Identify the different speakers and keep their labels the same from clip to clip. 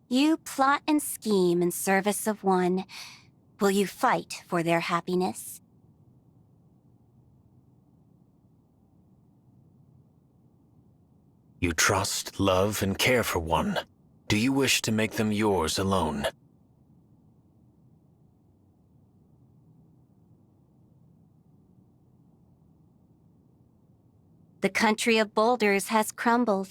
Speaker 1: You plot and scheme in service of one. Will you fight for their happiness?
Speaker 2: You trust, love, and care for one. Do you wish to make them yours alone?
Speaker 1: The country of boulders has crumbled.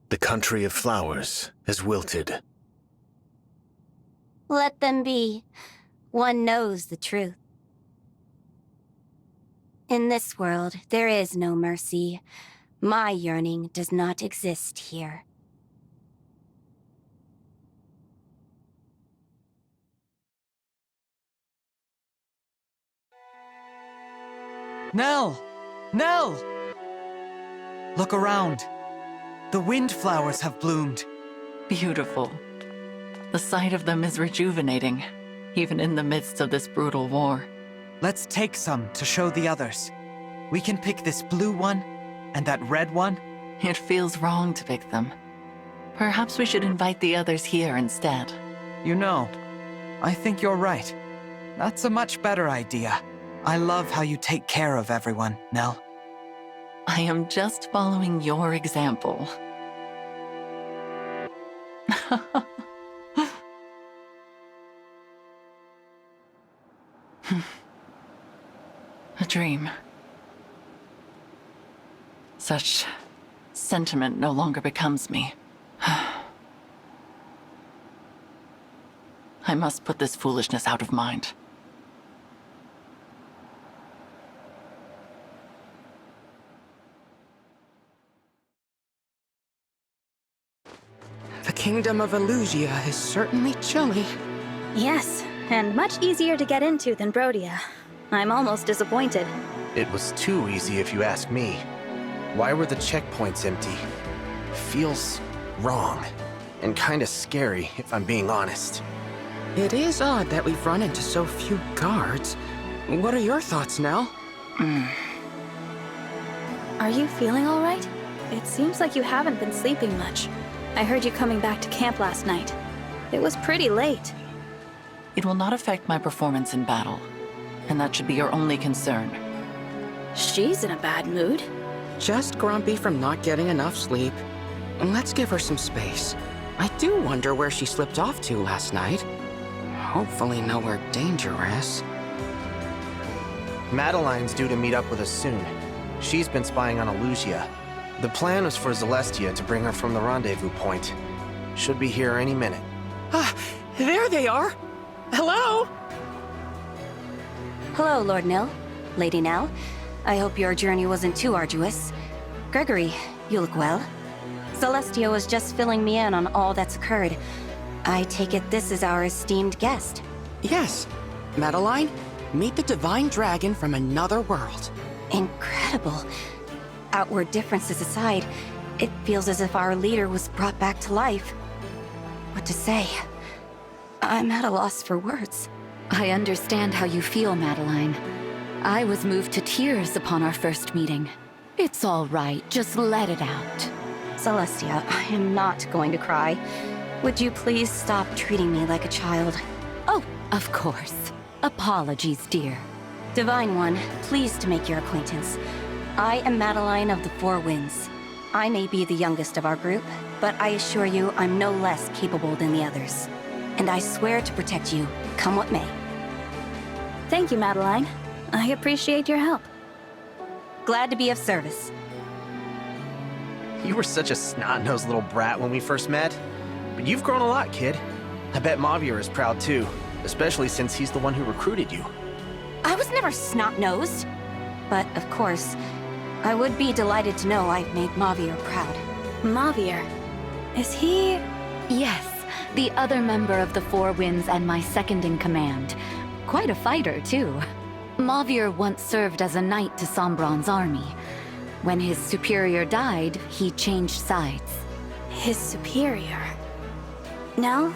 Speaker 2: The country of flowers has wilted.
Speaker 1: Let them be. One knows the truth. In this world, there is no mercy. My yearning does not exist here.
Speaker 3: Nell! Nell! Look around. The windflowers have bloomed.
Speaker 4: Beautiful. The sight of them is rejuvenating, even in the midst of this brutal war.
Speaker 3: Let's take some to show the others. We can pick this blue one and that red one.
Speaker 4: It feels wrong to pick them. Perhaps we should invite the others here instead.
Speaker 3: You know, I think you're right. That's a much better idea. I love how you take care of everyone, Nell.
Speaker 4: I am just following your example. A dream. Such sentiment no longer becomes me. I must put this foolishness out of mind.
Speaker 5: The kingdom of Elusia is certainly chilly.
Speaker 6: Yes, and much easier to get into than Brodia. I'm almost disappointed.
Speaker 7: It was too easy if you ask me. Why were the checkpoints empty? Feels wrong. And kinda scary, if I'm being honest.
Speaker 5: It is odd that we've run into so few guards. What are your thoughts, Nell?
Speaker 6: Are you feeling all right? It seems like you haven't been sleeping much. I heard you coming back to camp last night. It was pretty late.
Speaker 4: It will not affect my performance in battle, and that should be your only concern.
Speaker 6: She's in a bad mood.
Speaker 5: Just grumpy from not getting enough sleep. Let's give her some space. I do wonder where she slipped off to last night. Hopefully nowhere dangerous.
Speaker 7: Madeline's due to meet up with us soon. She's been spying on Elusia. The plan was for Celestia to bring her from the rendezvous point. Should be here any minute.
Speaker 5: Ah, there they are! Hello?
Speaker 1: Hello, Lord Nil. Lady Nell. I hope your journey wasn't too arduous. Gregory, you look well. Celestia was just filling me in on all that's occurred. I take it this is our esteemed guest.
Speaker 5: Yes. Madeline, meet the divine dragon from another world.
Speaker 1: Incredible. Outward differences aside, it feels as if our leader was brought back to life. What to say? I'm at a loss for words.
Speaker 8: I understand how you feel, Madeline. I was moved to tears upon our first meeting. It's all right, just let it out.
Speaker 1: Celestia, I am not going to cry. Would you please stop treating me like a child?
Speaker 8: Oh, of course. Apologies, dear.
Speaker 1: Divine One, pleased to make your acquaintance. I am Madeline of the Four Winds. I may be the youngest of our group, but I assure you I'm no less capable than the others. And I swear to protect you, come what may.
Speaker 6: Thank you, Madeline. I appreciate your help.
Speaker 1: Glad to be of service.
Speaker 7: You were such a snot-nosed little brat when we first met. But you've grown a lot, kid. I bet Mauvier is proud too, especially since he's the one who recruited you.
Speaker 1: I was never snot-nosed. But, of course, I would be delighted to know I've made Mauvier proud.
Speaker 6: Mauvier. Is he...
Speaker 8: Yes, the other member of the Four Winds and my second in command. Quite a fighter, too. Mauvier once served as a knight to Sombron's army. When his superior died, he changed sides.
Speaker 6: his superior? Nell?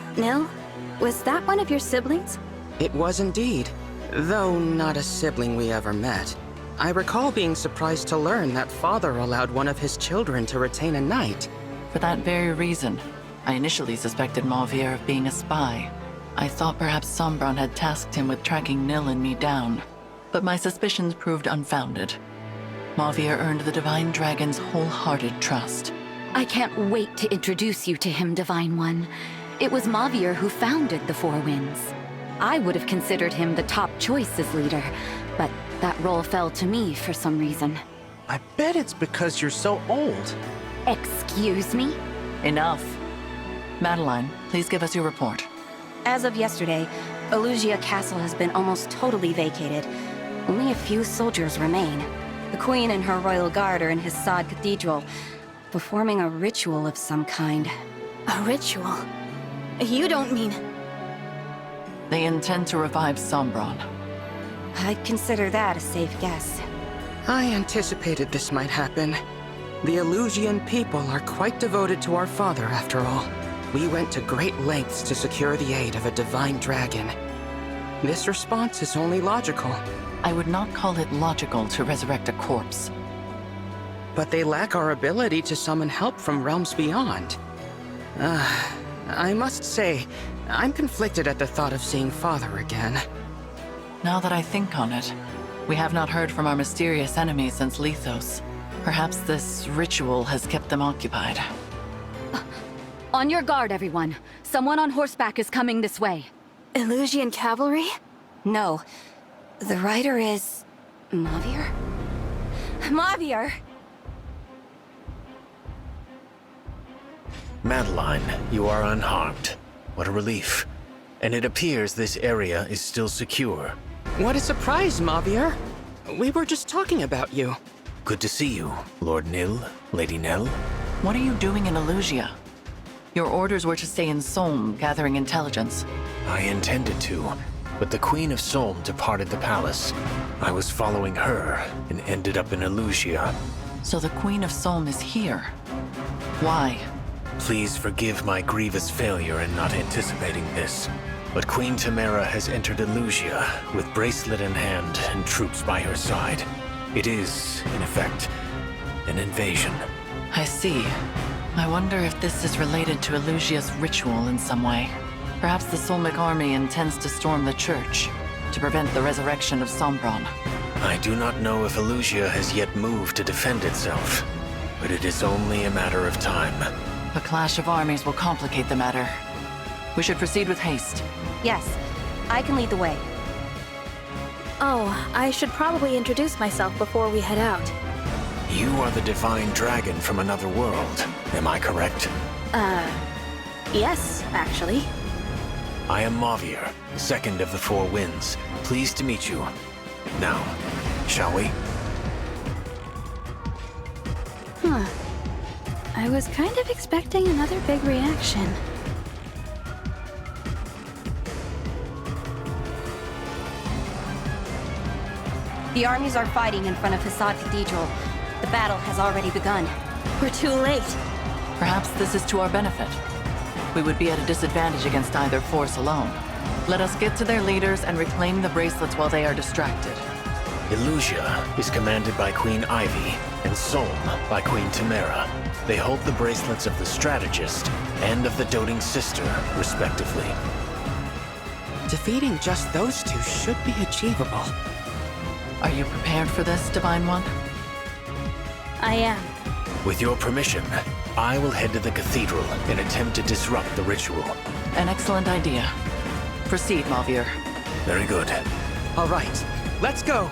Speaker 6: Was that one of your siblings?
Speaker 5: It was indeed, though not a sibling we ever met. I recall being surprised to learn that father allowed one of his children to retain a knight.
Speaker 4: For that very reason, I initially suspected Mauvier of being a spy. I thought perhaps Sombron had tasked him with tracking Nil and me down, but my suspicions proved unfounded. Mauvier earned the Divine Dragon's wholehearted trust.
Speaker 8: I can't wait to introduce you to him, Divine One. It was Mauvier who founded the Four Winds. I would have considered him the top choice as leader, but that role fell to me for some reason.
Speaker 7: I bet it's because you're so old.
Speaker 8: Excuse me?
Speaker 4: Enough. Madeline, please give us your report.
Speaker 1: As of yesterday, Elusia Castle has been almost totally vacated. Only a few soldiers remain. The Queen and her royal guard are in Hissad Cathedral, performing a ritual of some kind.
Speaker 6: A ritual? You don't mean...
Speaker 4: They intend to revive Sombron.
Speaker 1: I'd consider that a safe guess.
Speaker 5: I anticipated this might happen. The Elusian people are quite devoted to our father, after all. We went to great lengths to secure the aid of a divine dragon. This response is only logical.
Speaker 4: I would not call it logical to resurrect a corpse.
Speaker 5: But they lack our ability to summon help from realms beyond. I must say, I'm conflicted at the thought of seeing Father again.
Speaker 4: Now that I think on it, we have not heard from our mysterious enemies since Lethos. Perhaps this ritual has kept them occupied.
Speaker 8: On your guard, everyone. Someone on horseback is coming this way.
Speaker 6: Elusian cavalry?
Speaker 1: No. The rider is... Mauvier? Mauvier!
Speaker 2: Madeline, you are unharmed. What a relief. And it appears this area is still secure.
Speaker 5: What a surprise, Mauvier! We were just talking about you.
Speaker 2: Good to see you, Lord Nil, Lady Nell.
Speaker 4: What are you doing in Elusia? Your orders were to stay in Solm, gathering intelligence.
Speaker 2: I intended to, but the Queen of Solm departed the palace. I was following her and ended up in Elusia.
Speaker 4: So the Queen of Solm is here. Why?
Speaker 2: Please forgive my grievous failure in not anticipating this, but Queen Timerra has entered Elusia with bracelet in hand and troops by her side. It is, in effect, an invasion.
Speaker 4: I see. I wonder if this is related to Elusia's ritual in some way. Perhaps the Solmic army intends to storm the church to prevent the resurrection of Sombron.
Speaker 2: I do not know if Elusia has yet moved to defend itself, but it is only a matter of time.
Speaker 4: A clash of armies will complicate the matter. We should proceed with haste.
Speaker 1: Yes, I can lead the way.
Speaker 6: Oh, I should probably introduce myself before we head out.
Speaker 2: You are the divine dragon from another world, am I correct?
Speaker 6: Yes, actually.
Speaker 2: I am Mauvier, second of the Four Winds. Pleased to meet you. Now, shall we?
Speaker 6: Huh. I was kind of expecting another big reaction.
Speaker 1: The armies are fighting in front of Hissad Cathedral. The battle has already begun.
Speaker 6: We're too late.
Speaker 4: Perhaps this is to our benefit. We would be at a disadvantage against either force alone. Let us get to their leaders and reclaim the bracelets while they are distracted.
Speaker 2: Elusia is commanded by Queen Ivy, and Solm by Queen Timerra. They hold the bracelets of the Strategist and of the Doting Sister, respectively.
Speaker 5: Defeating just those two should be achievable.
Speaker 4: Are you prepared for this, Divine One?
Speaker 6: I am.
Speaker 2: With your permission, I will head to the cathedral and attempt to disrupt the ritual.
Speaker 4: An excellent idea. Proceed, Mauvier.
Speaker 2: Very good.
Speaker 3: All right, let's go!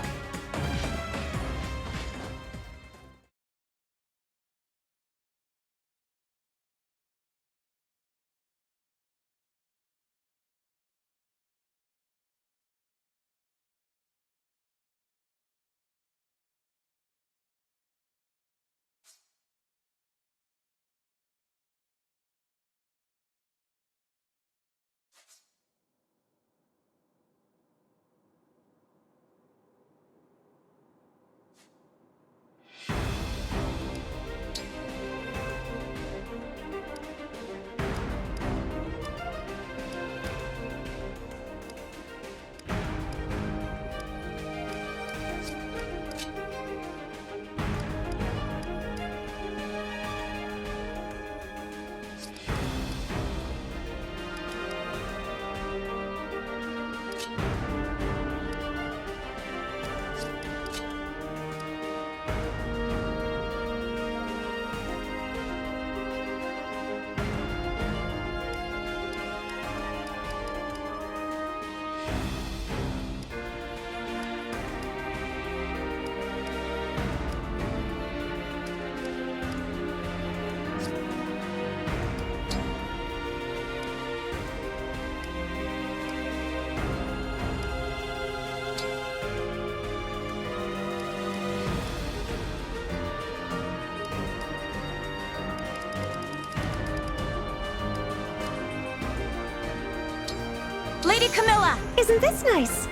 Speaker 1: Lady Camilla!
Speaker 9: Isn't this nice?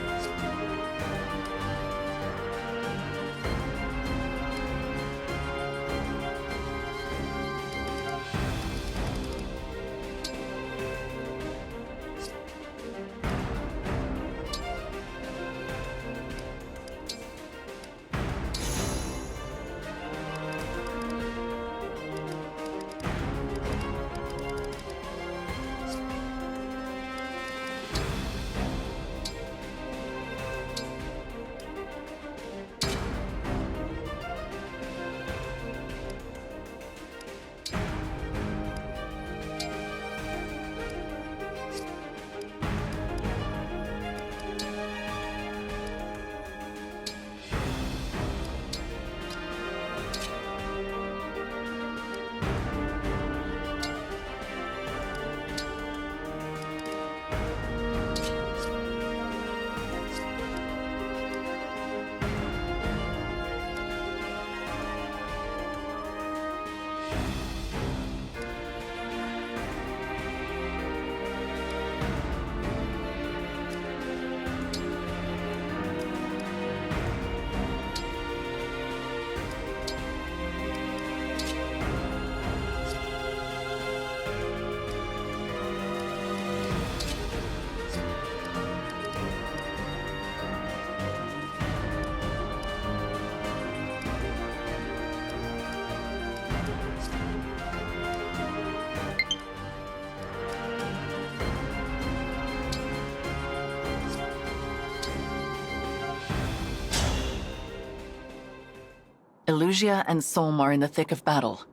Speaker 4: Elusia and Solm are in the thick of battle.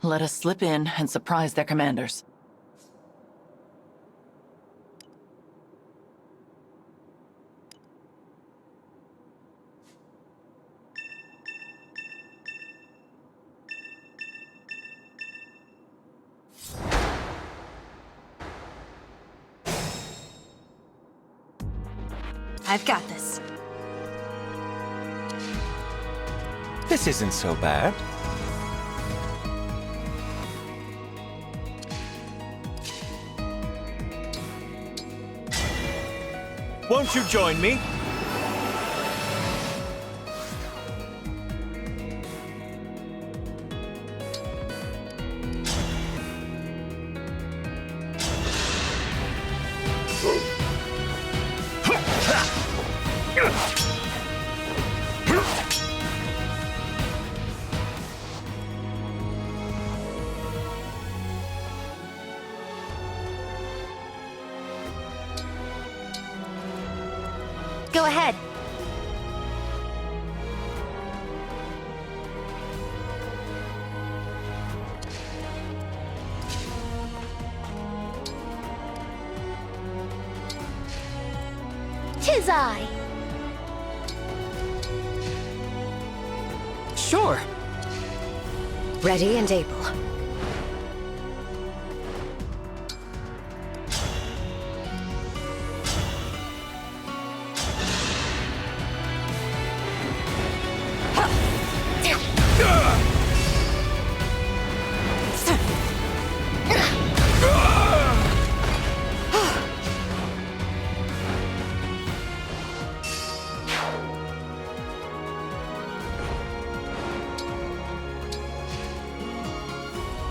Speaker 4: Let us slip in and surprise their commanders.
Speaker 1: I've got this.
Speaker 10: This isn't so bad. Won't you join me?
Speaker 1: Go ahead. Tis I.
Speaker 5: Sure.
Speaker 9: Ready and able.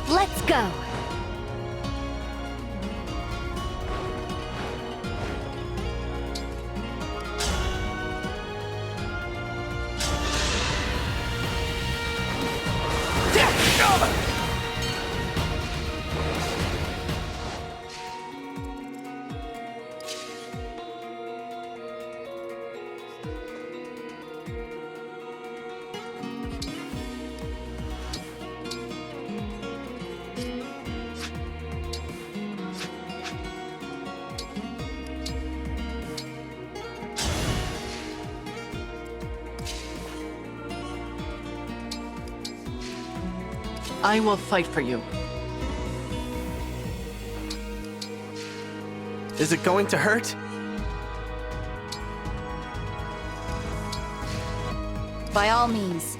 Speaker 1: Let's go.
Speaker 4: I will fight for you.
Speaker 7: Is it going to hurt?
Speaker 1: By all means.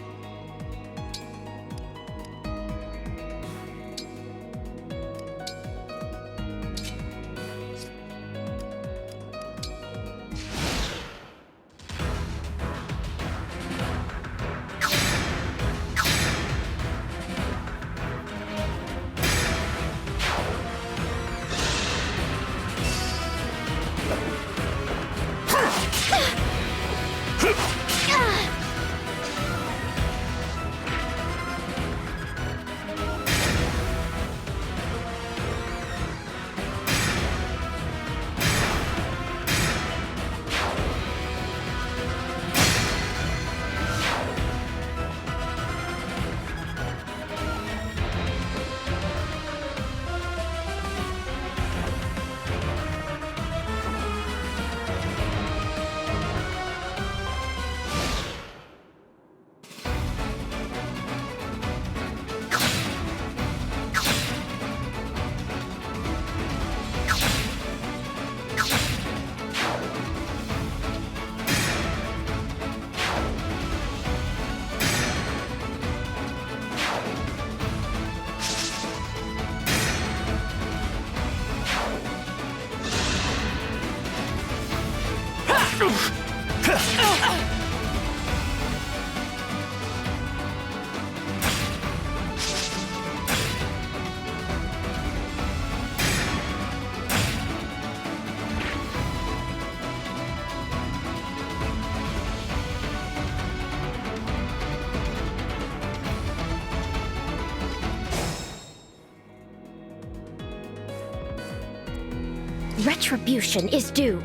Speaker 9: Retribution is due.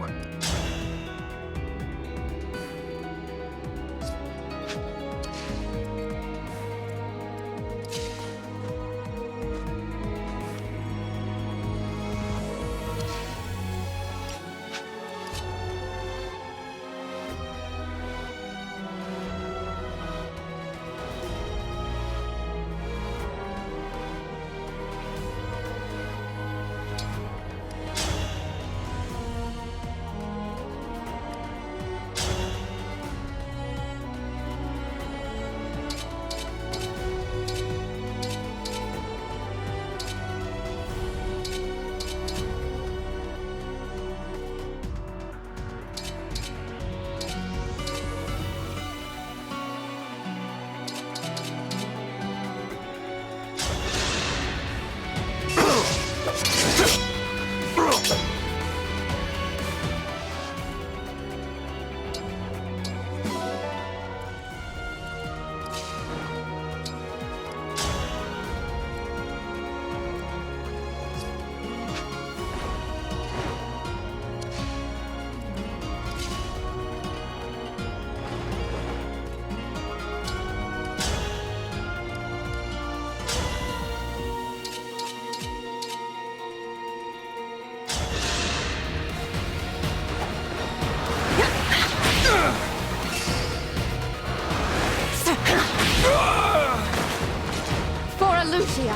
Speaker 8: For Elusia!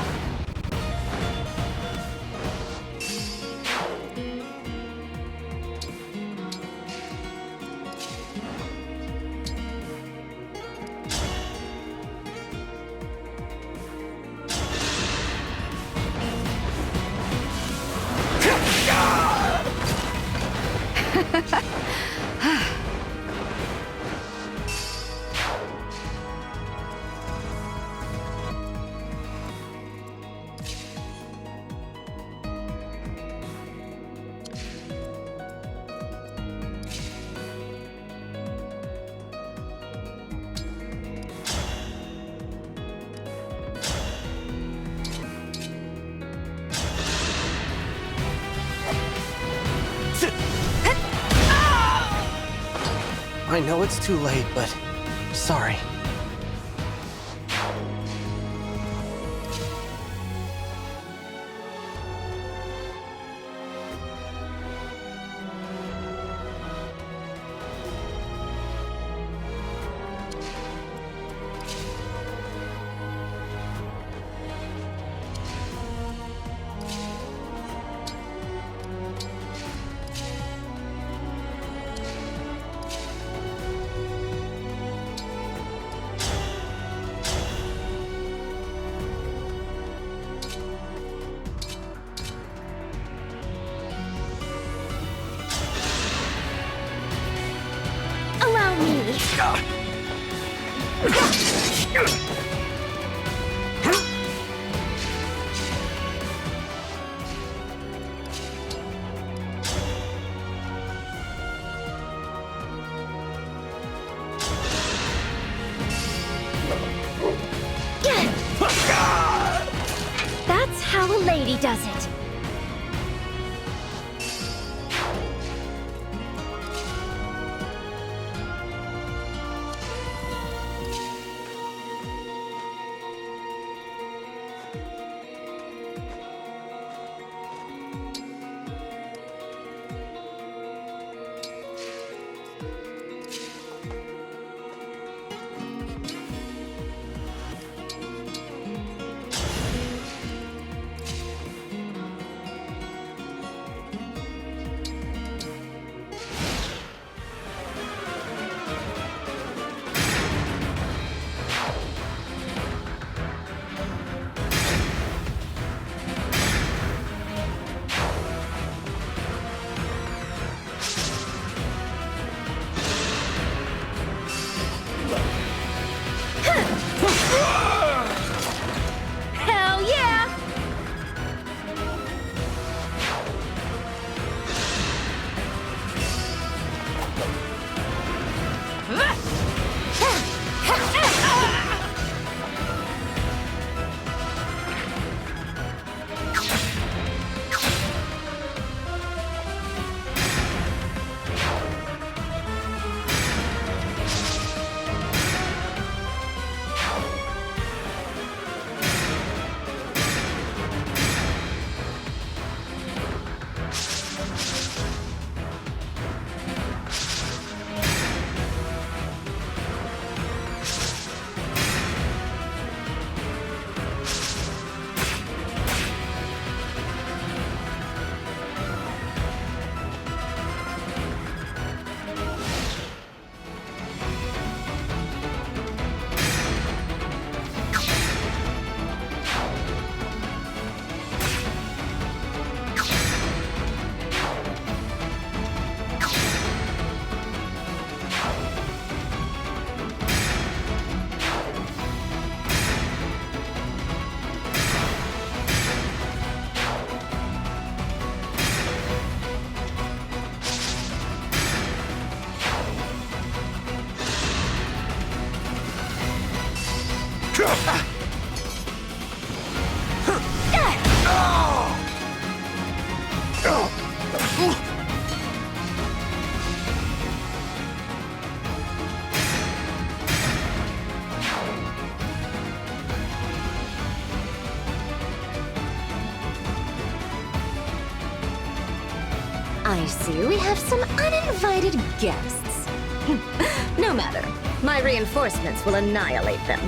Speaker 7: I know it's too late, but sorry.
Speaker 9: Allow me. That's how a lady does it. I see we have some uninvited guests. No matter. My reinforcements will annihilate them.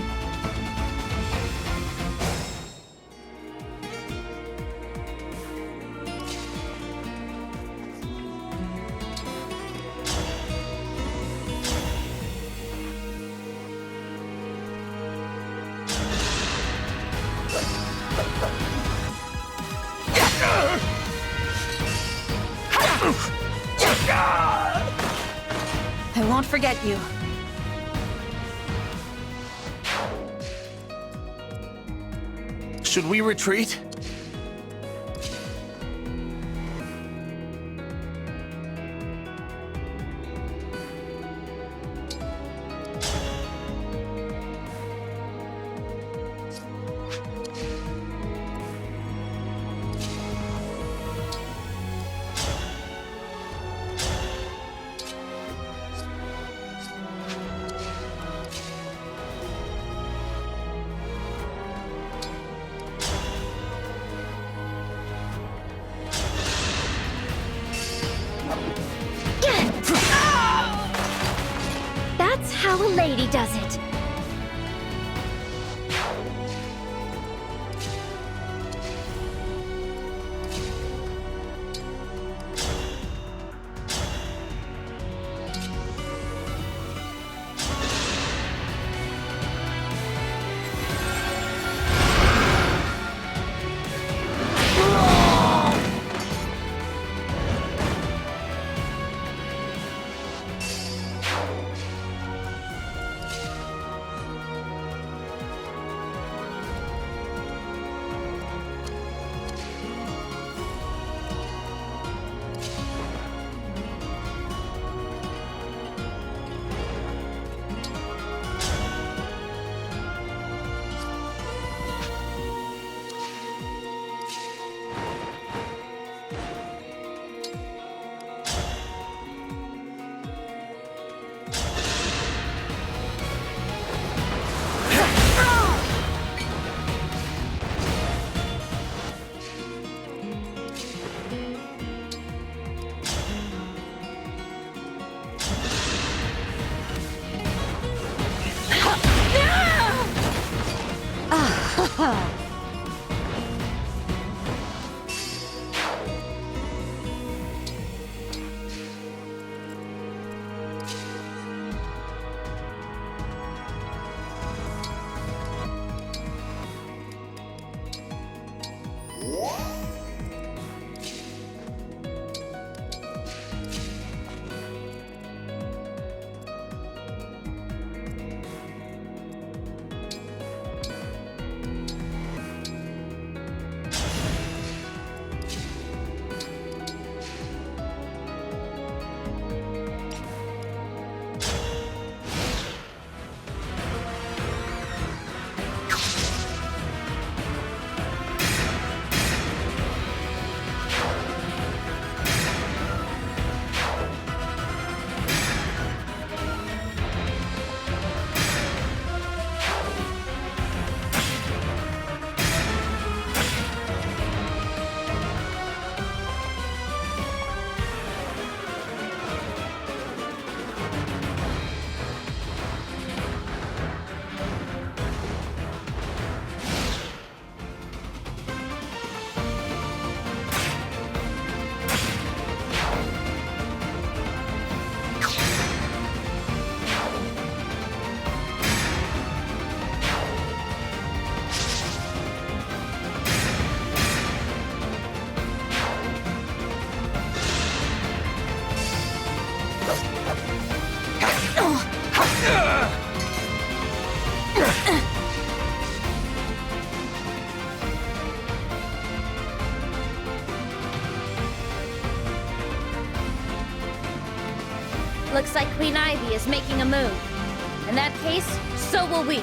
Speaker 6: I won't forget you.
Speaker 7: Should we retreat?
Speaker 9: That's how a lady does it. Looks like Queen Ivy is making a move. In that case, so will we.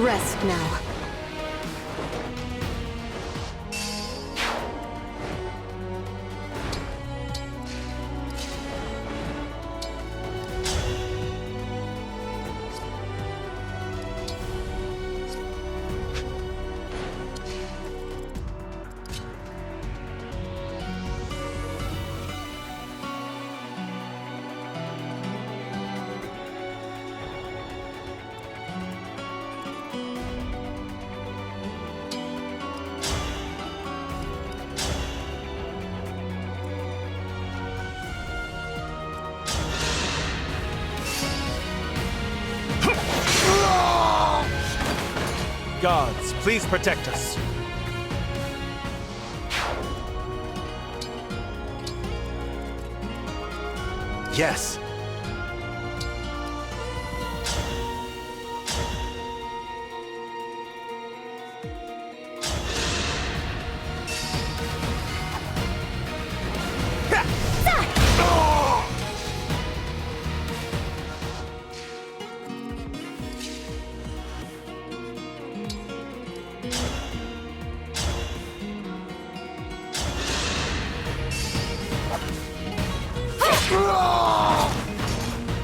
Speaker 9: Rest now.
Speaker 10: Gods, please protect us.
Speaker 7: Yes.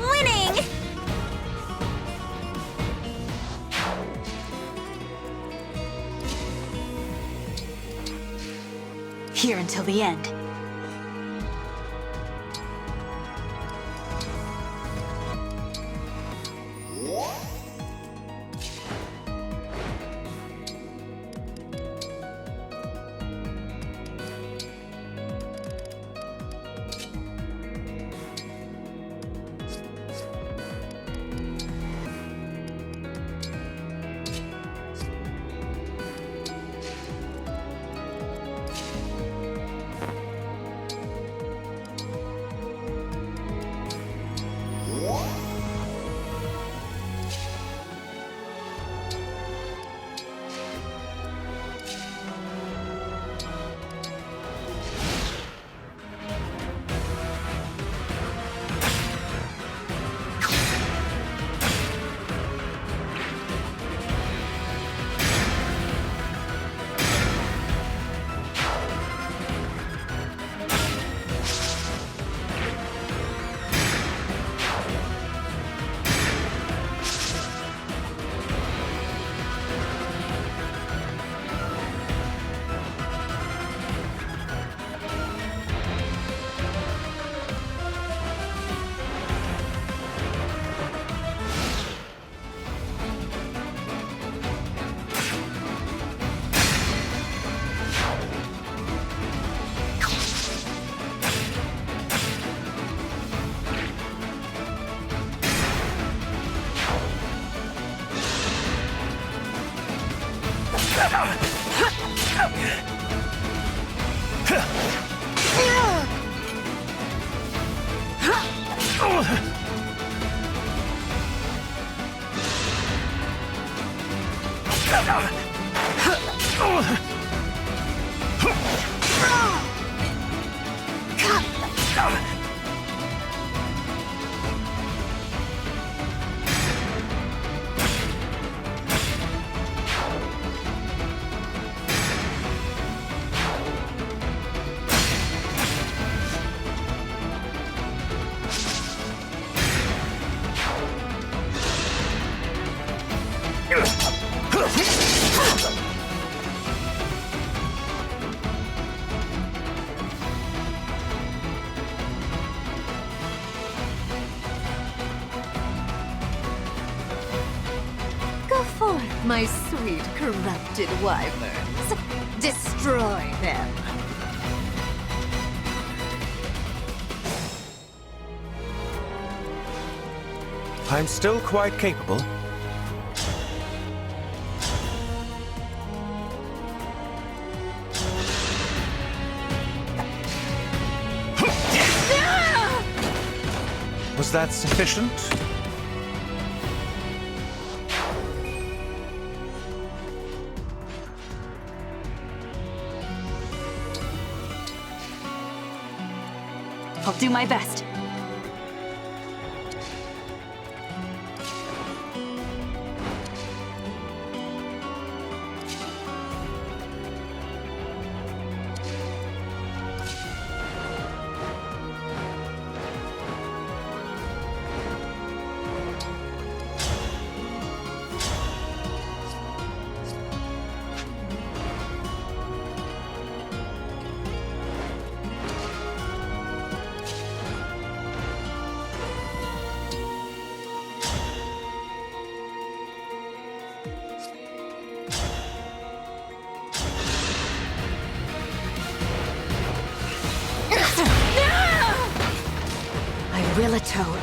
Speaker 9: Winning!
Speaker 6: Here until the end.
Speaker 9: Go forth, my sweet corrupted wyverns. Destroy them.
Speaker 10: I'm still quite capable. Was that sufficient?
Speaker 6: I'll do my best.
Speaker 9: gorilla toad.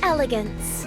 Speaker 9: Elegance.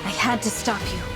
Speaker 9: I had to stop you.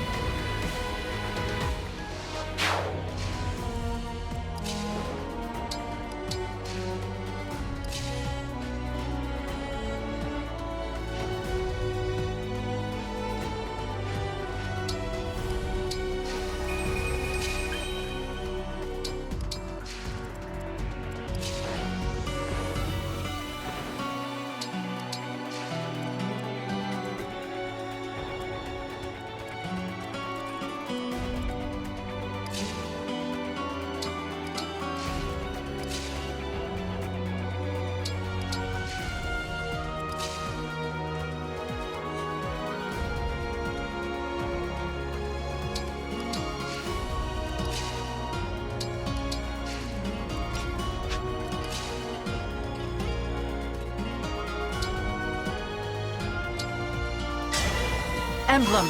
Speaker 4: Emblem,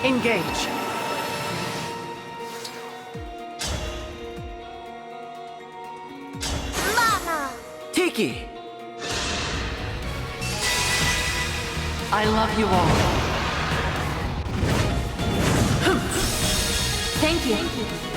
Speaker 4: engage.
Speaker 9: Mama!
Speaker 3: Tiki!
Speaker 4: I love you all.
Speaker 9: Thank you.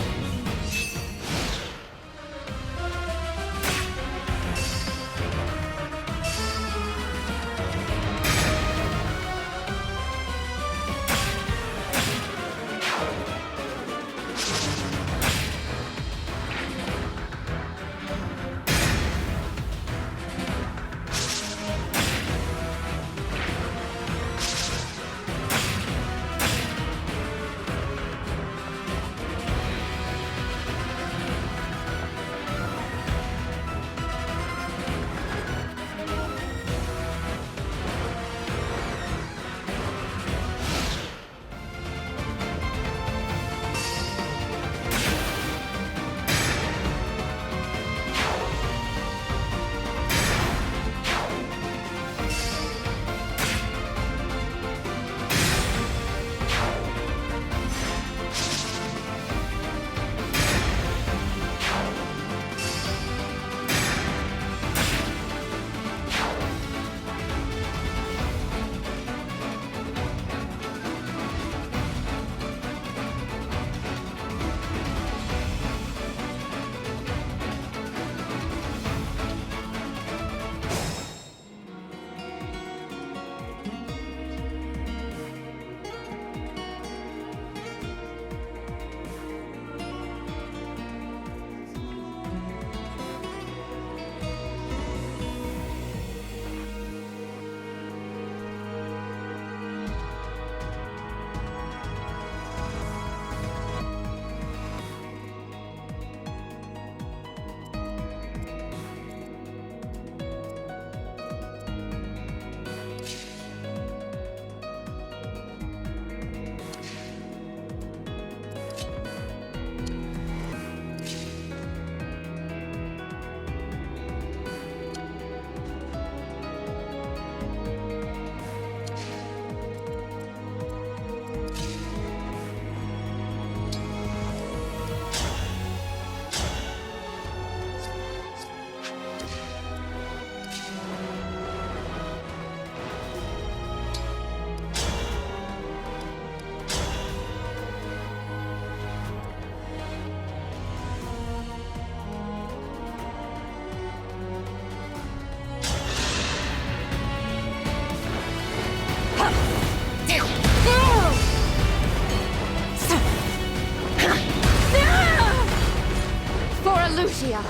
Speaker 9: Elusia!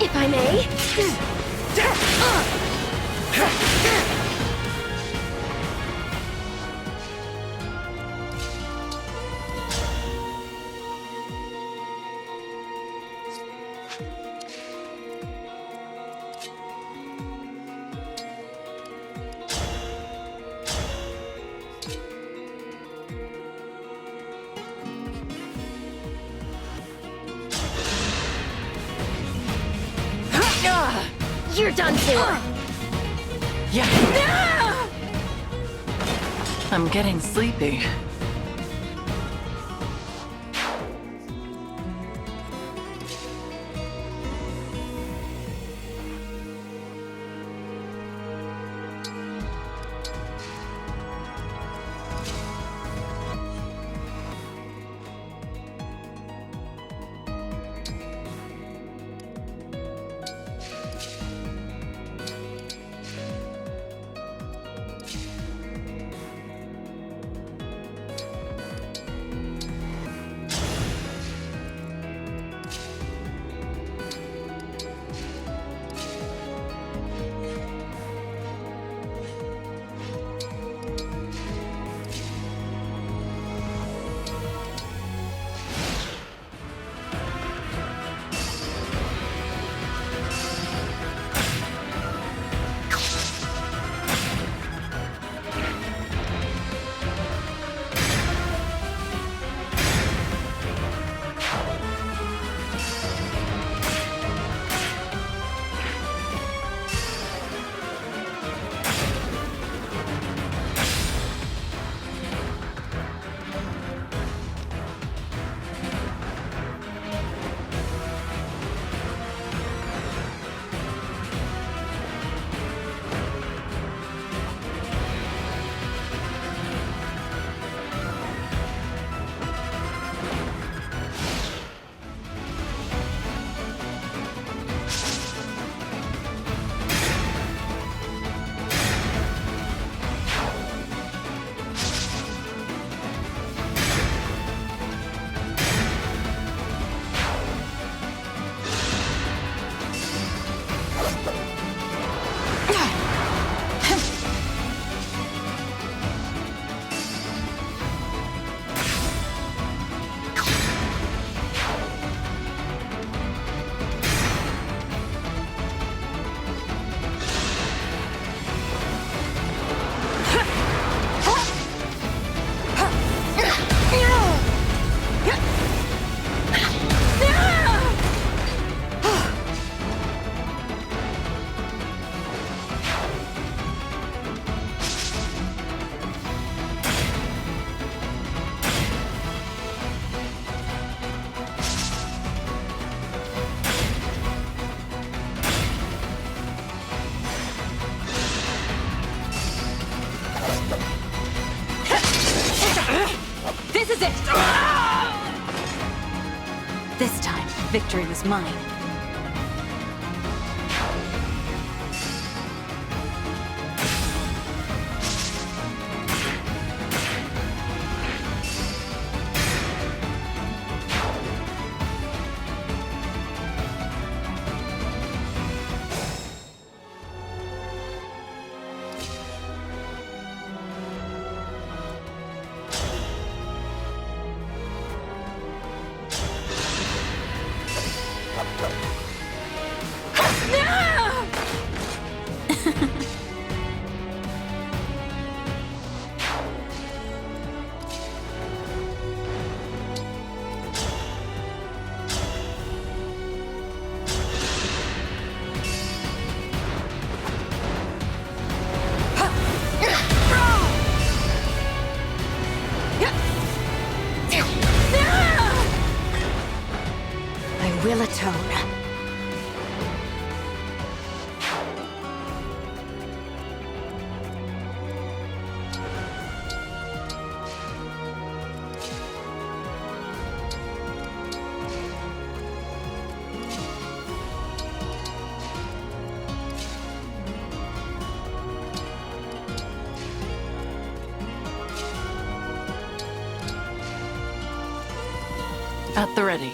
Speaker 9: If I may. You're done for!
Speaker 4: Yeah. I'm getting sleepy.
Speaker 1: This is it! This time, victory was mine.
Speaker 4: At the ready.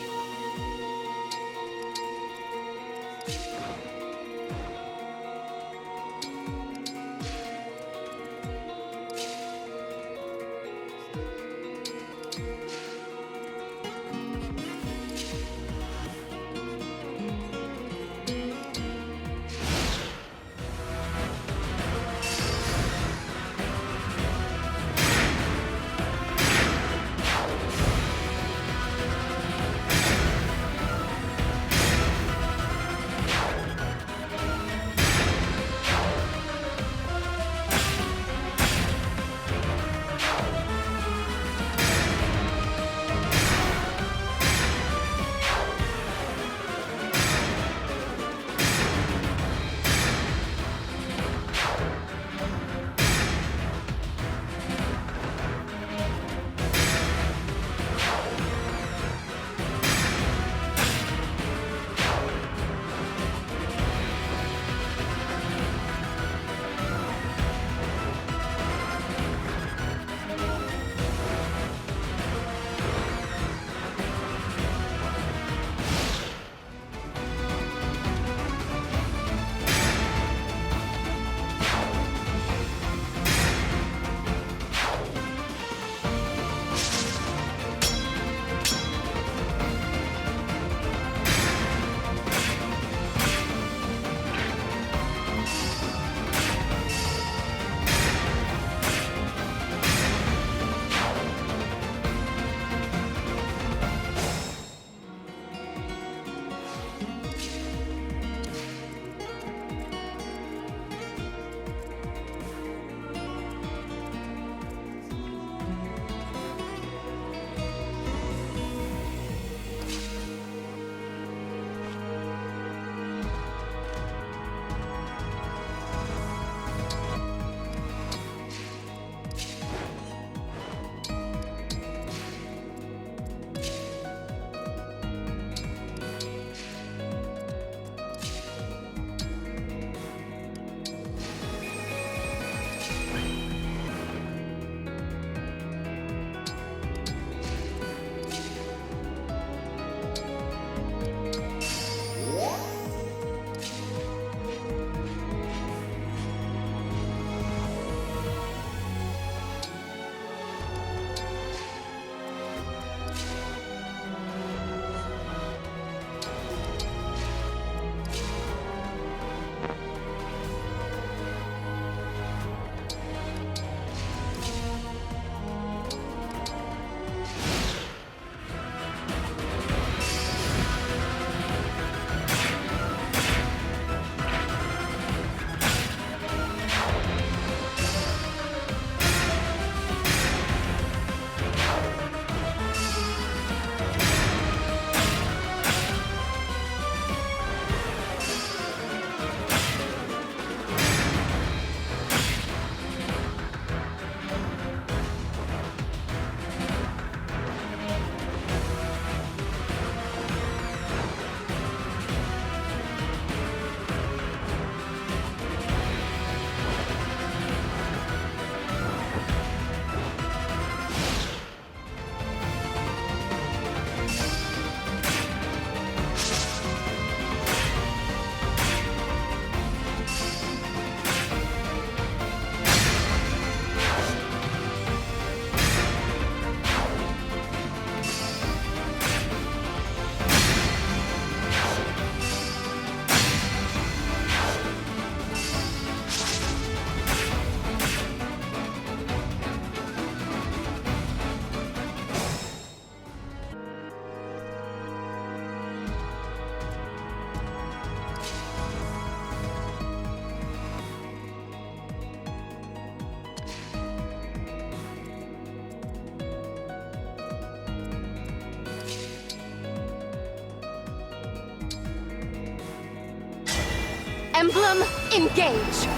Speaker 9: Emblem, engage!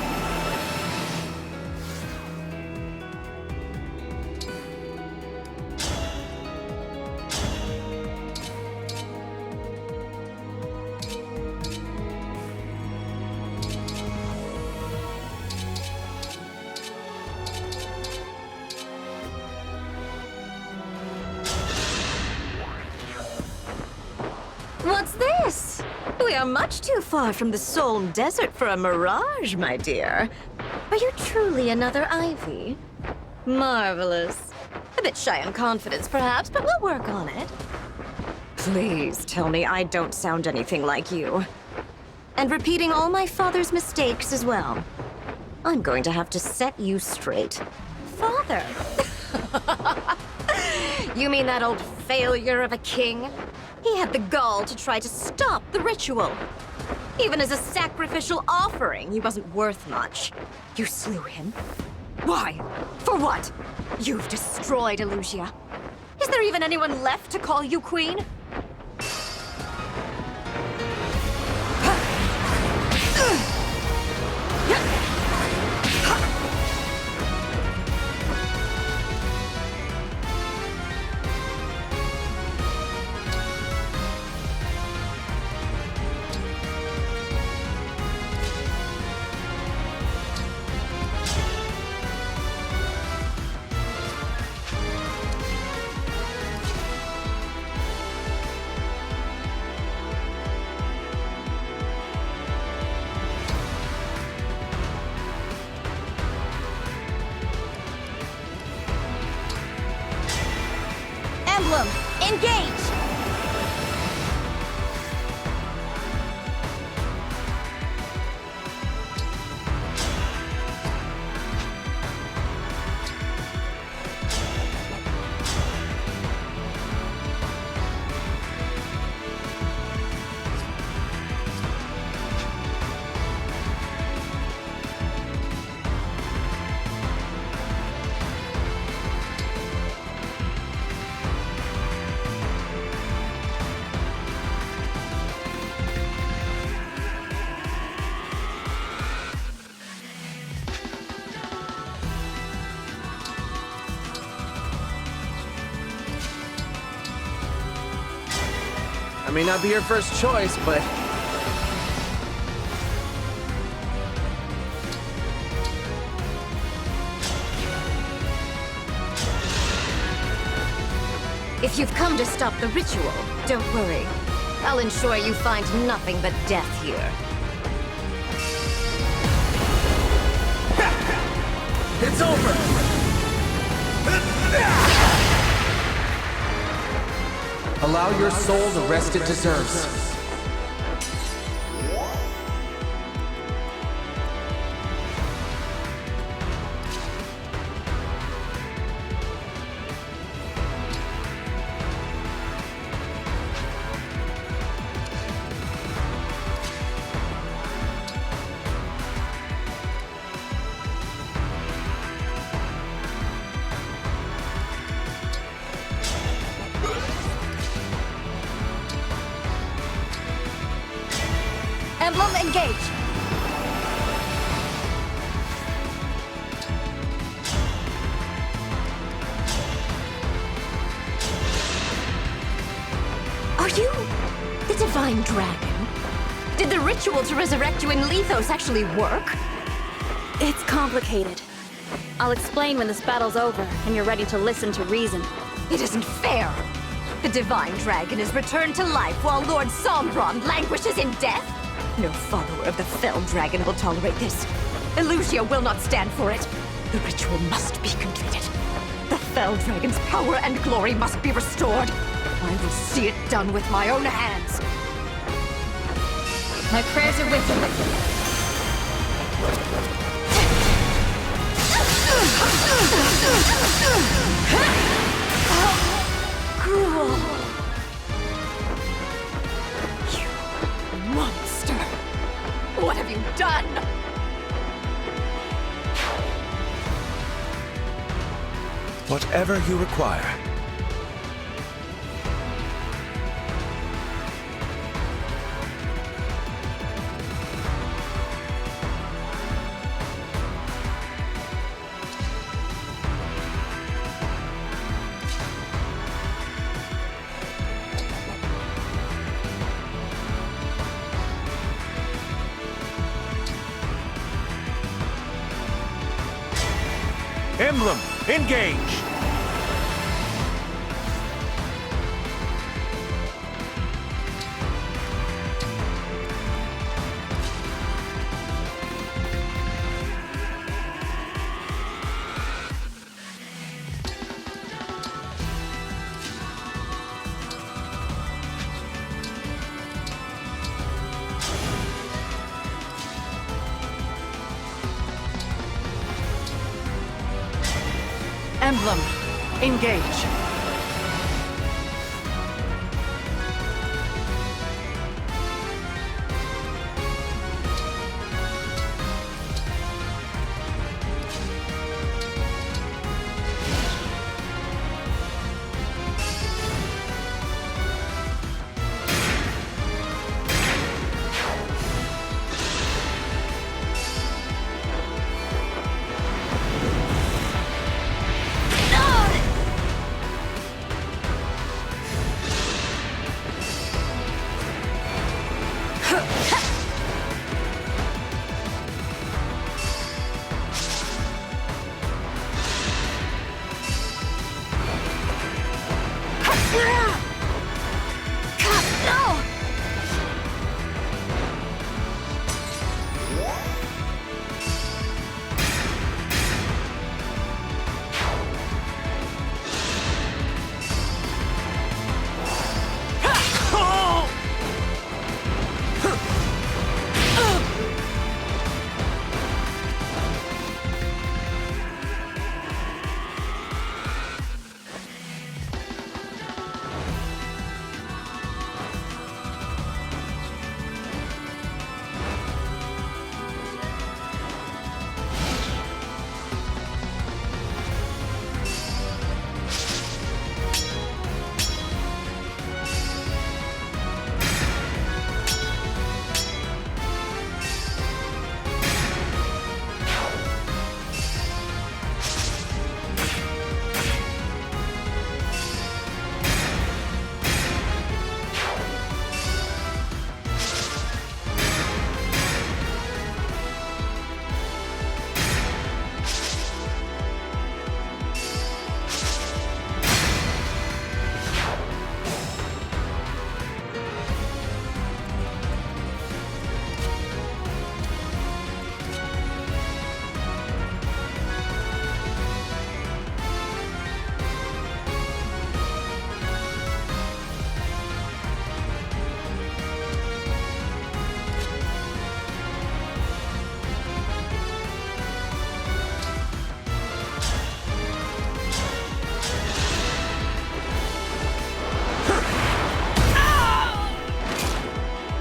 Speaker 9: much too far from the Solm Desert for a mirage, my dear. Are you truly another Ivy? Marvelous. A bit shy on confidence, perhaps, but we'll work on it. Please tell me I don't sound anything like you. And repeating all my father's mistakes as well. I'm going to have to set you straight. Father? You mean that old failure of a king? He had the gall to try to stop the ritual. Even as a sacrificial offering, he wasn't worth much. You slew him. Why? For what? You've destroyed Elusia. Is there even anyone left to call you queen? Emblem, engage!
Speaker 7: I may not be your first choice, but...
Speaker 9: If you've come to stop the ritual, don't worry. I'll ensure you find nothing but death here.
Speaker 7: It's over!
Speaker 11: Allow your soul the rest it deserves.
Speaker 9: Emblem, engage! Are you the Divine Dragon? Did the ritual to resurrect you in Lethos actually work?
Speaker 6: It's complicated. I'll explain when this battle's over and you're ready to listen to reason.
Speaker 9: It isn't fair! The Divine Dragon is returned to life while Lord Sombron languishes in death? No follower of the Fell Dragon will tolerate this. Elusia will not stand for it. The ritual must be completed. The Fell Dragon's power and glory must be restored. I will see it done with my own hands. My prayers are with you. Cruel. You monster. What have you done?
Speaker 10: Whatever you require. Emblem, engage!
Speaker 4: Emblem, engage.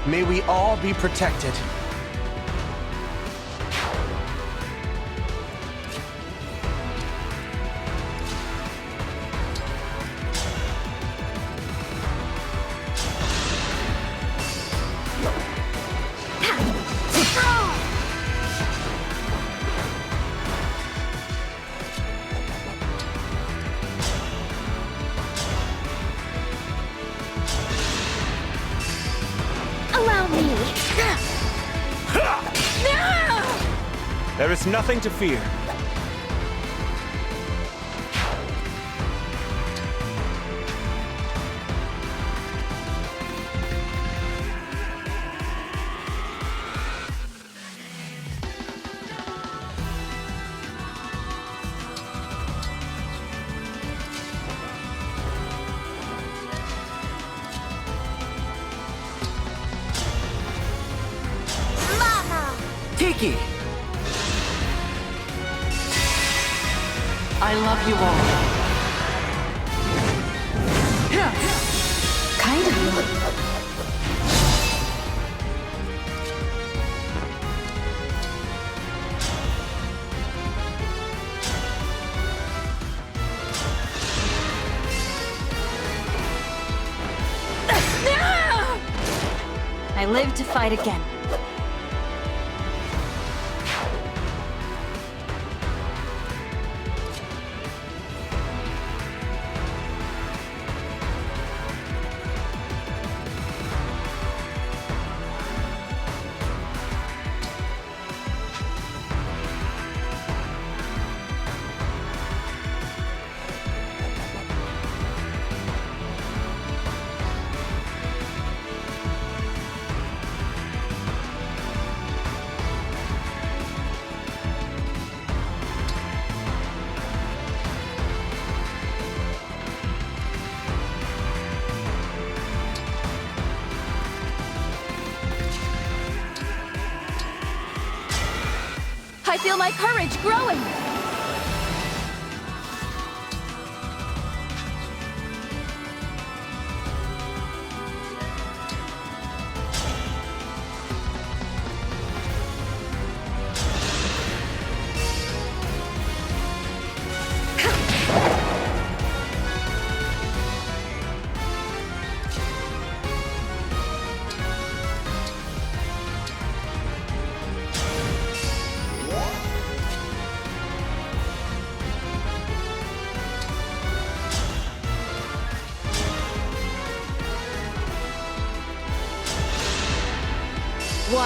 Speaker 7: May we all be protected.
Speaker 10: There is nothing to fear.
Speaker 3: Tiki!
Speaker 4: I love you all.
Speaker 6: Kind of you.
Speaker 1: I live to fight again. I feel my courage growing!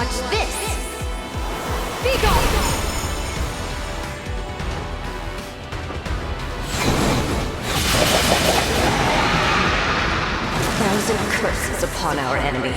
Speaker 9: Watch this! Be gone! Thousand curses upon our enemy.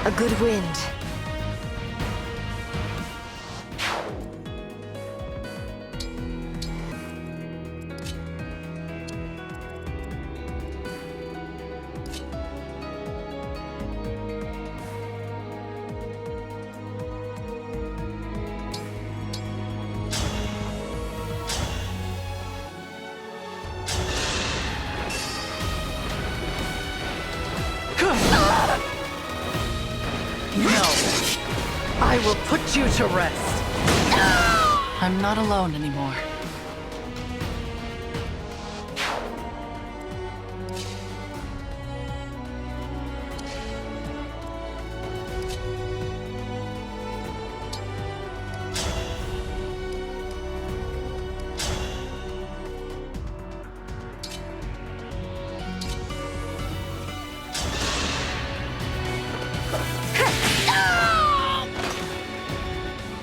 Speaker 9: A good wind.
Speaker 4: I will put you to rest. I'm not alone anymore.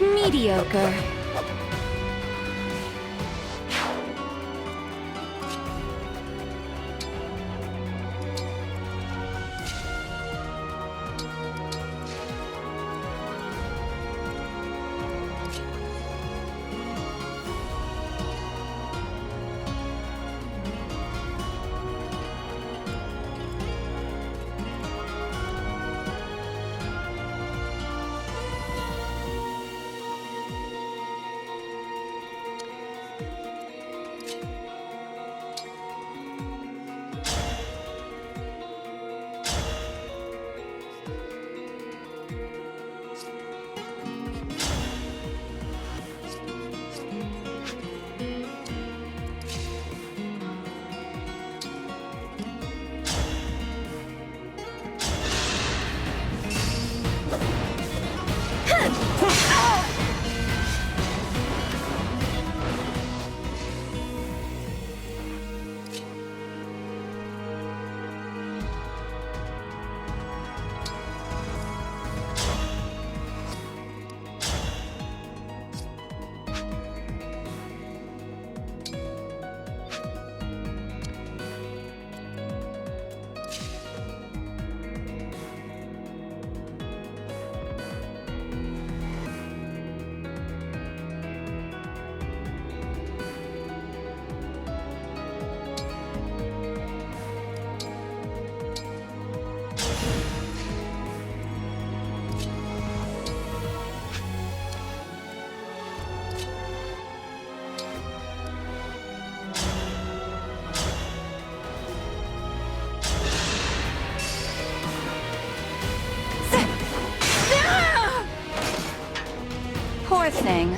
Speaker 8: Mediocre.
Speaker 1: Poor thing.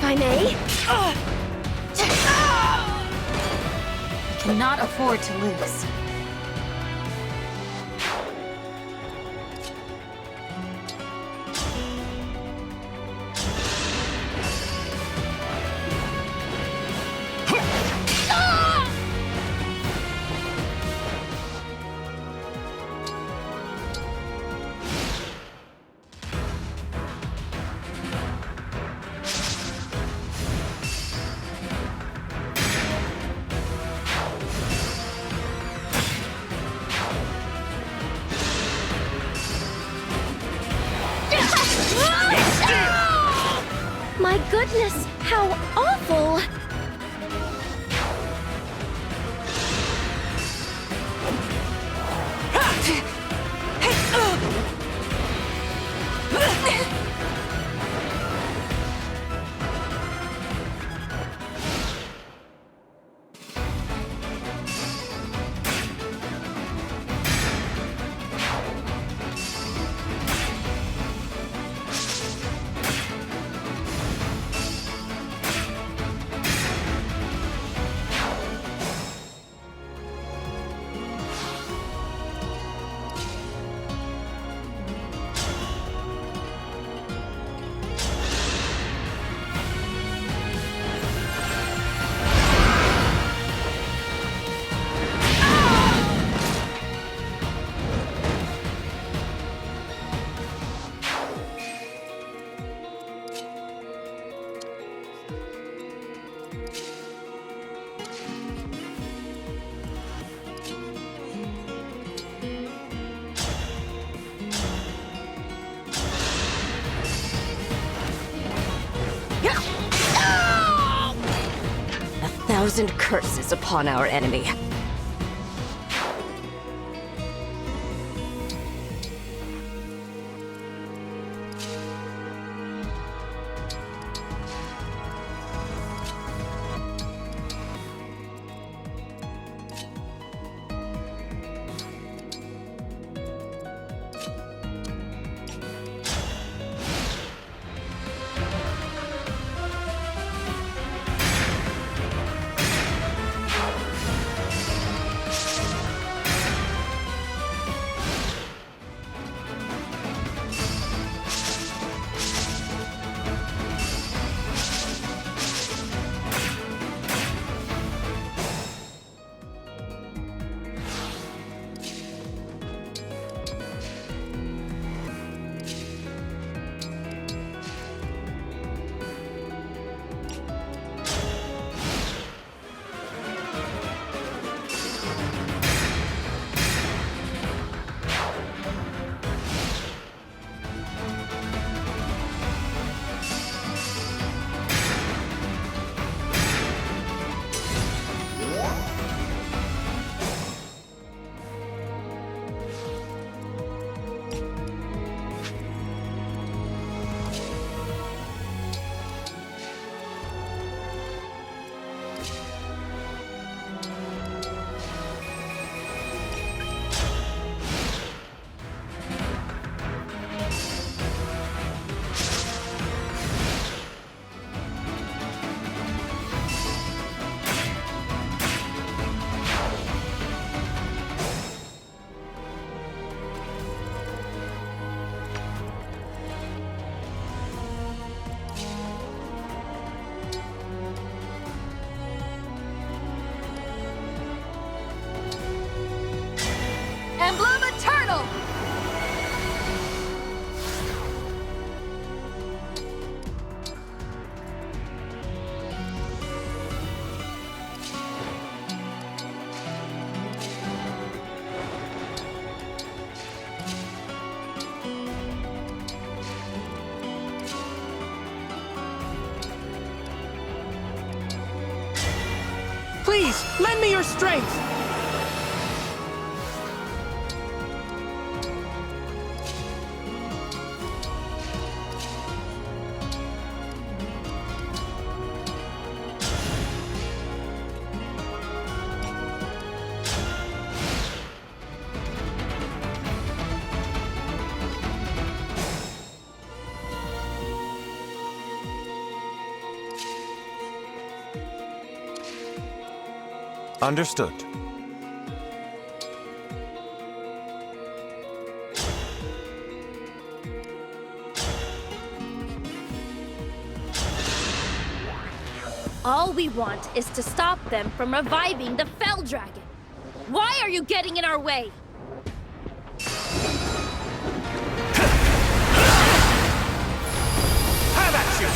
Speaker 9: if I may.
Speaker 1: We cannot afford to lose.
Speaker 9: My goodness, how awful! A thousand curses upon our enemy.
Speaker 6: Emblem Eternal!
Speaker 5: Please, lend me your strength!
Speaker 10: Understood.
Speaker 12: All we want is to stop them from reviving the Fell Dragon. Why are you getting in our way?
Speaker 10: Have at you!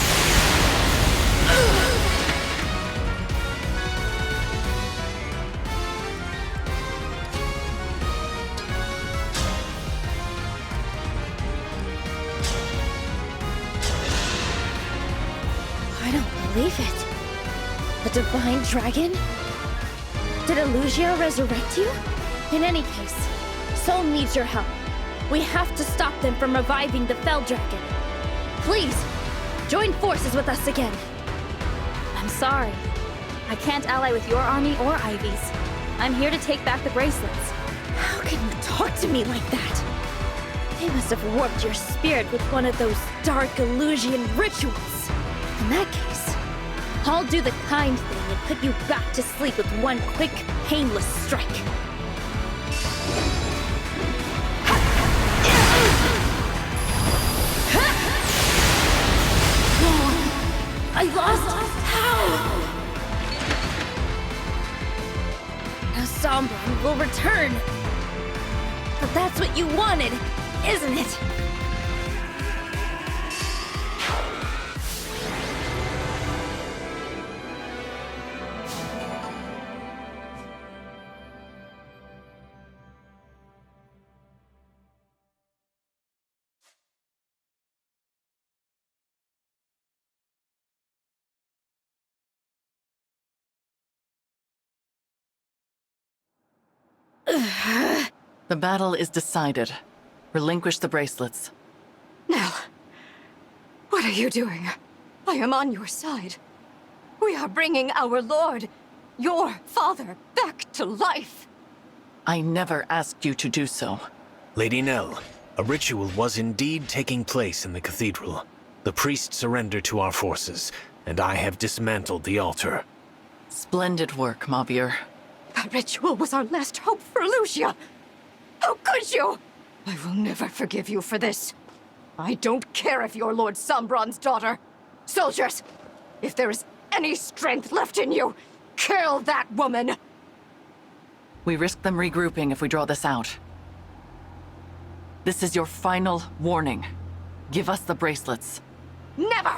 Speaker 12: I don't believe it. A divine dragon? Did Elusia resurrect you? In any case, Solm needs your help. We have to stop them from reviving the Fell Dragon. Please, join forces with us again.
Speaker 6: I'm sorry. I can't ally with your army or Ivy's. I'm here to take back the bracelets.
Speaker 12: How can you talk to me like that? They must have warped your spirit with one of those dark Elusian rituals. In that case, I'll do the kind thing and put you back to sleep with one quick, painless strike. I lost? How? Now Sombron will return. But that's what you wanted, isn't it?
Speaker 4: The battle is decided. Relinquish the bracelets.
Speaker 9: Nell, what are you doing? I am on your side. We are bringing our lord, your father, back to life.
Speaker 4: I never asked you to do so.
Speaker 2: Lady Nell, a ritual was indeed taking place in the cathedral. The priest surrendered to our forces, and I have dismantled the altar.
Speaker 4: Splendid work, Mauvier.
Speaker 9: That ritual was our last hope for Elusia. How could you? I will never forgive you for this. I don't care if you're Lord Sombron's daughter. Soldiers, if there is any strength left in you, kill that woman!
Speaker 4: We risk them regrouping if we draw this out. This is your final warning. Give us the bracelets.
Speaker 9: Never!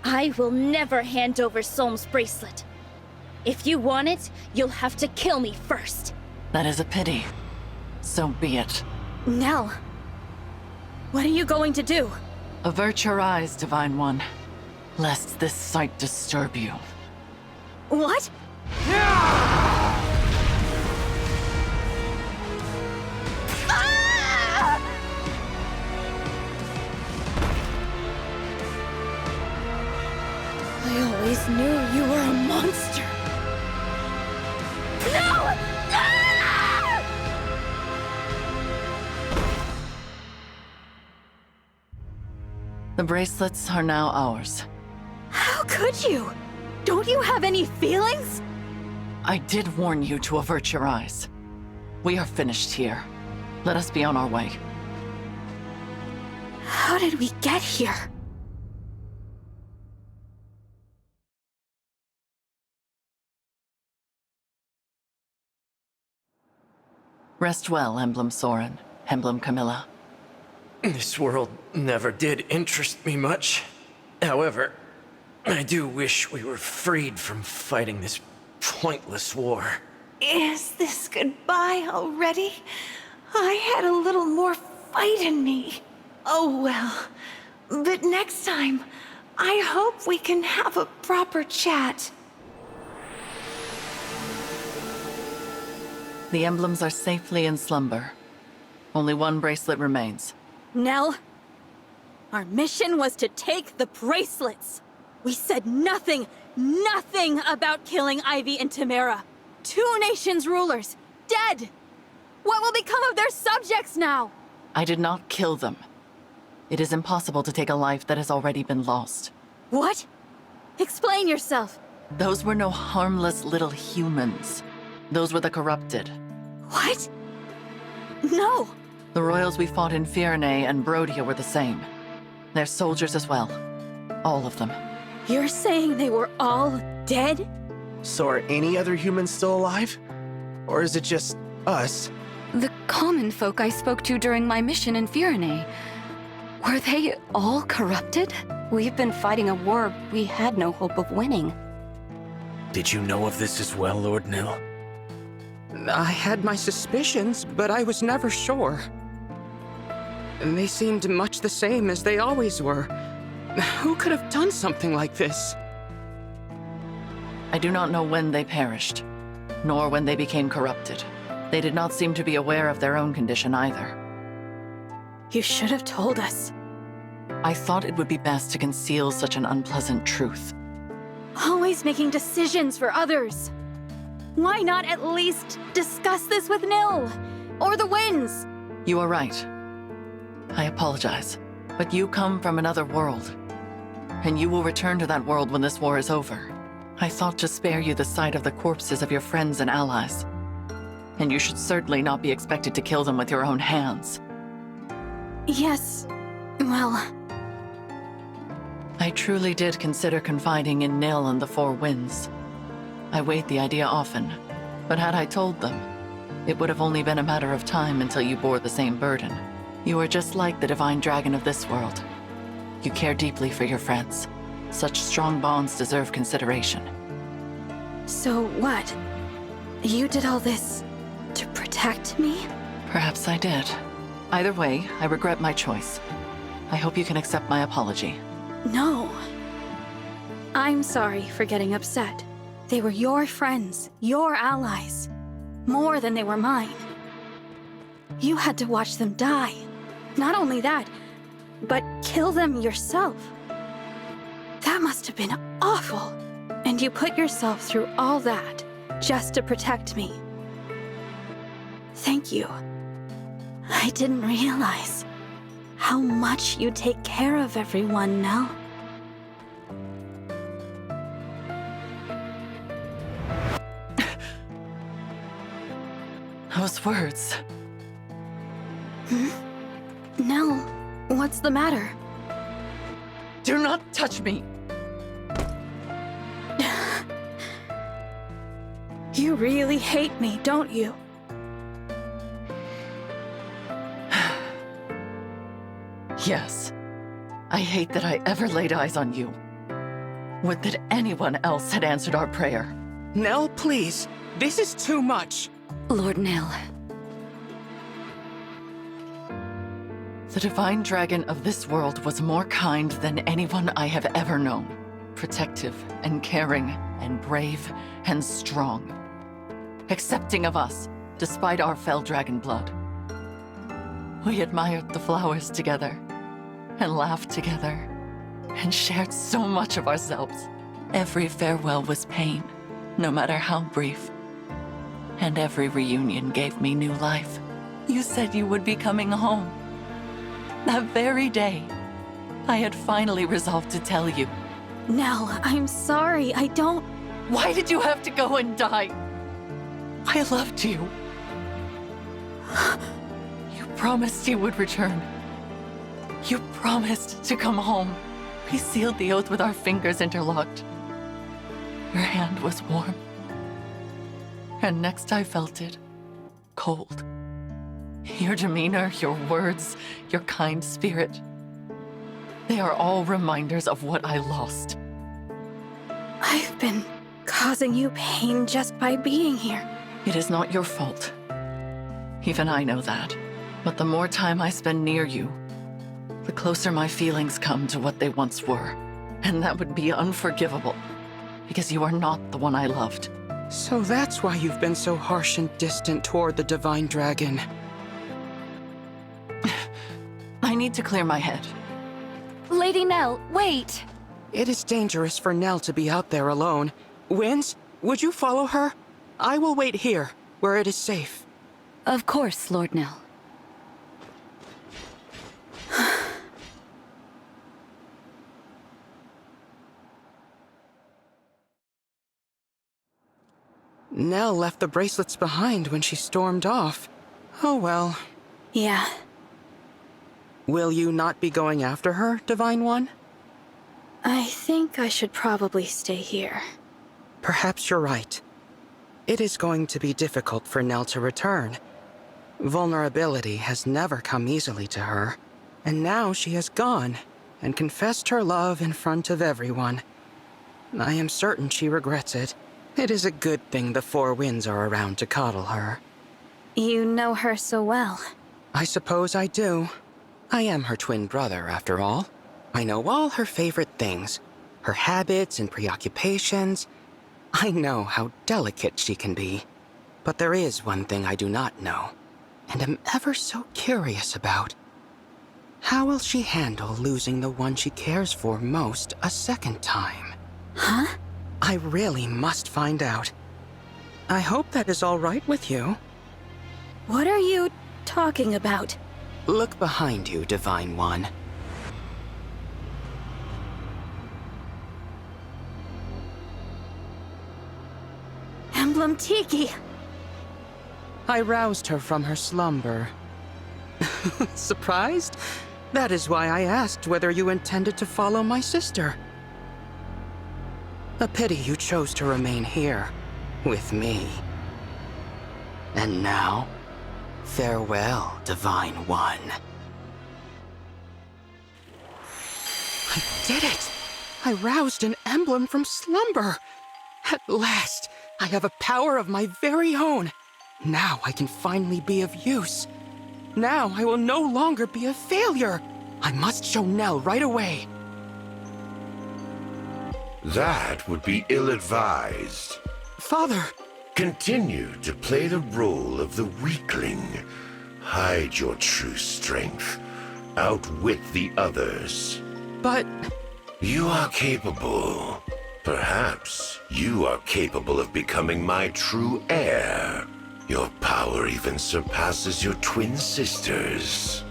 Speaker 12: I will never hand over Solm's bracelet. If you want it, you'll have to kill me first.
Speaker 4: That is a pity. So be it.
Speaker 6: Nell, what are you going to do?
Speaker 4: Avert your eyes, Divine One, lest this sight disturb you.
Speaker 6: What?
Speaker 12: I always knew you were a monster. No! Ah!
Speaker 4: The bracelets are now ours.
Speaker 6: How could you? Don't you have any feelings?
Speaker 4: I did warn you to avert your eyes. We are finished here. Let us be on our way.
Speaker 6: How did we get here?
Speaker 4: Rest well, Emblem Soren, Emblem Camilla.
Speaker 13: This world never did interest me much. However, I do wish we were freed from fighting this pointless war.
Speaker 14: Is this goodbye already? I had a little more fight in me. Oh well. But next time, I hope we can have a proper chat.
Speaker 4: The emblems are safely in slumber. Only one bracelet remains.
Speaker 6: Nell, our mission was to take the bracelets. We said nothing about killing Ivy and Timerra. 2 nations' rulers, dead. What will become of their subjects now?
Speaker 4: I did not kill them. It is impossible to take a life that has already been lost.
Speaker 6: What? Explain yourself.
Speaker 4: Those were no harmless little humans. Those were the Corrupted.
Speaker 6: What? No!
Speaker 4: The royals we fought in Fierne and Brodia were the same. They're soldiers as well. All of them.
Speaker 6: You're saying they were all dead?
Speaker 7: So are any other humans still alive? Or is it just us?
Speaker 8: The common folk I spoke to during my mission in Fierne. Were they all corrupted?
Speaker 1: We've been fighting a war we had no hope of winning.
Speaker 2: Did you know of this as well, Lord Nil?
Speaker 5: I had my suspicions, but I was never sure. And they seemed much the same as they always were. Who could have done something like this?
Speaker 4: I do not know when they perished, nor when they became corrupted. They did not seem to be aware of their own condition either.
Speaker 6: You should have told us.
Speaker 4: I thought it would be best to conceal such an unpleasant truth.
Speaker 6: Always making decisions for others. Why not at least discuss this with Nil? Or the Winds?
Speaker 4: You are right. I apologize. But you come from another world. And you will return to that world when this war is over. I thought to spare you the sight of the corpses of your friends and allies. And you should certainly not be expected to kill them with your own hands.
Speaker 6: Yes. Well...
Speaker 4: I truly did consider confiding in Nil and the Four Winds. I weighed the idea often, but had I told them, it would have only been a matter of time until you bore the same burden. You are just like the divine dragon of this world. You care deeply for your friends. Such strong bonds deserve consideration.
Speaker 6: So what? You did all this to protect me?
Speaker 4: Perhaps I did. Either way, I regret my choice. I hope you can accept my apology.
Speaker 6: No. I'm sorry for getting upset. They were your friends, your allies. More than they were mine. You had to watch them die. Not only that, but kill them yourself. That must have been awful. And you put yourself through all that just to protect me. Thank you. I didn't realize how much you take care of everyone now.
Speaker 4: Those words.
Speaker 6: Nell, what's the matter?
Speaker 4: Do not touch me!
Speaker 6: You really hate me, don't you?
Speaker 4: Yes. I hate that I ever laid eyes on you. Would that anyone else had answered our prayer.
Speaker 5: Nell, please. This is too much.
Speaker 8: Lord Nil.
Speaker 4: The divine dragon of this world was more kind than anyone I have ever known. Protective and caring and brave and strong. Accepting of us, despite our fell dragon blood. We admired the flowers together, and laughed together, and shared so much of ourselves. Every farewell was pain, no matter how brief. And every reunion gave me new life. You said you would be coming home. That very day, I had finally resolved to tell you.
Speaker 6: Nell, I'm sorry, I don't...
Speaker 4: Why did you have to go and die? I loved you. You promised you would return. You promised to come home. We sealed the oath with our fingers interlocked. Your hand was warm. And next I felt it, cold. Your demeanor, your words, your kind spirit. They are all reminders of what I lost.
Speaker 6: I've been causing you pain just by being here.
Speaker 4: It is not your fault. Even I know that. But the more time I spend near you, the closer my feelings come to what they once were. And that would be unforgivable, because you are not the one I loved.
Speaker 5: So that's why you've been so harsh and distant toward the Divine Dragon.
Speaker 4: I need to clear my head.
Speaker 8: Lady Nell, wait!
Speaker 5: It is dangerous for Nell to be out there alone. Winds, would you follow her? I will wait here, where it is safe.
Speaker 8: Of course, Lord Nell.
Speaker 5: Nell left the bracelets behind when she stormed off. Oh well.
Speaker 6: Yeah.
Speaker 5: Will you not be going after her, Divine One?
Speaker 6: I think I should probably stay here.
Speaker 5: Perhaps you're right. It is going to be difficult for Nell to return. Vulnerability has never come easily to her, and now she has gone and confessed her love in front of everyone. I am certain she regrets it. It is a good thing the Four Winds are around to coddle her.
Speaker 6: You know her so well.
Speaker 5: I suppose I do. I am her twin brother, after all. I know all her favorite things, her habits and preoccupations. I know how delicate she can be. But there is one thing I do not know, and am ever so curious about. How will she handle losing the one she cares for most a second time?
Speaker 6: Huh?
Speaker 5: I really must find out. I hope that is all right with you.
Speaker 6: What are you talking about?
Speaker 5: Look behind you, Divine One.
Speaker 6: Emblem Tiki!
Speaker 5: I roused her from her slumber. Surprised? That is why I asked whether you intended to follow my sister. A pity you chose to remain here, with me. And now, farewell, Divine One. I did it! I roused an emblem from slumber! At last, I have a power of my very own. Now I can finally be of use. Now I will no longer be a failure. I must show Nell right away.
Speaker 15: That would be ill-advised.
Speaker 5: Father!
Speaker 15: Continue to play the role of the weakling. Hide your true strength. Outwit the others.
Speaker 5: But...
Speaker 15: You are capable. Perhaps you are capable of becoming my true heir. Your power even surpasses your twin sisters.